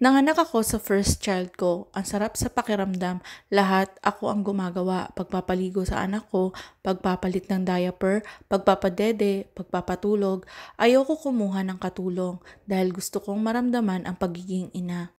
Nanganak ako sa first child ko. Ang sarap sa pakiramdam. Lahat ako ang gumagawa. Pagpapaligo sa anak ko, pagpapalit ng diaper, pagpapadede, pagpapatulog. Ayoko kumuha ng katulong dahil gusto kong maramdaman ang pagiging ina.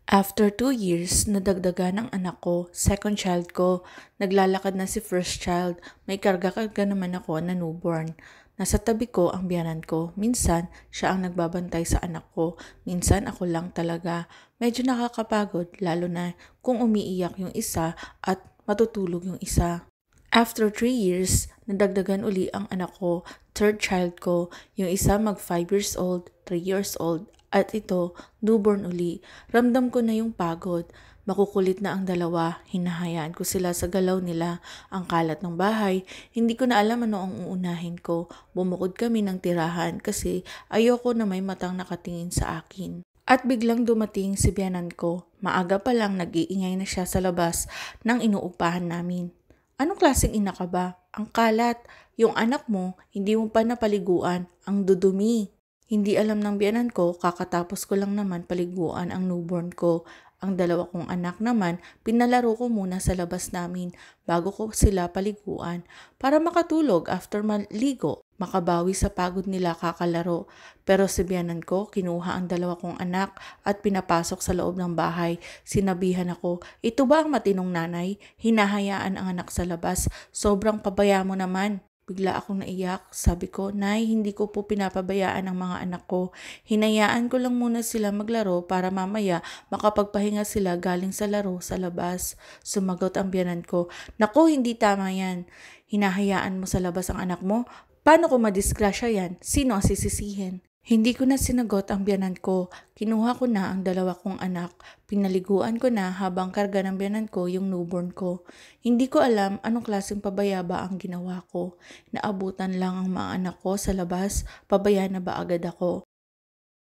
After 2 years, nadagdagan ang anak ko, second child ko. Naglalakad na si first child. May karga-karga naman ako na newborn. Nasa tabi ko ang biyanan ko. Minsan, siya ang nagbabantay sa anak ko. Minsan, ako lang talaga. Medyo nakakapagod, lalo na kung umiiyak yung isa at matutulog yung isa. After 3 years, nadagdagan uli ang anak ko, third child ko. Yung isa mag 5 years old, 3 years old, at ito, newborn uli. Ramdam ko na yung pagod. Makukulit na ang dalawa, hinahayaan ko sila sa galaw nila. Ang kalat ng bahay, hindi ko na alam ano ang uunahin ko. Bumukod kami ng tirahan kasi ayoko na may matang nakatingin sa akin. At biglang dumating si biyanan ko. Maaga pa lang nag-iingay na siya sa labas ng inuupahan namin. Anong klaseng ina ka ba? Ang kalat. Yung anak mo, hindi mo pa napaliguan. Ang dudumi. Hindi alam ng biyanan ko, kakatapos ko lang naman paliguan ang newborn ko. Ang dalawa kong anak naman, pinalaro ko muna sa labas namin bago ko sila paliguan para makatulog after maligo, makabawi sa pagod nila kakalaro. Pero si biyanan ko, kinuha ang dalawa kong anak at pinapasok sa loob ng bahay. Sinabihan ako, ito ba ang matinong nanay? Hinahayaan ang anak sa labas, sobrang pabaya mo naman. Bigla akong naiyak. Sabi ko, Nay, hindi ko po pinapabayaan ang mga anak ko. Hinayaan ko lang muna sila maglaro para mamaya makapagpahinga sila galing sa laro sa labas. Sumagot ang biyanan ko, Naku, hindi tama yan. Hinahayaan mo sa labas ang anak mo? Paano kung madisgrasya yan? Sino ang sisisihin? Hindi ko na sinagot ang biyanan ko. Kinuha ko na ang dalawa kong anak. Pinaliguan ko na habang karga ng biyanan ko yung newborn ko. Hindi ko alam anong klaseng pabaya ba ang ginawa ko. Naabutan lang ang mga anak ko sa labas. Pabaya na ba agad ako?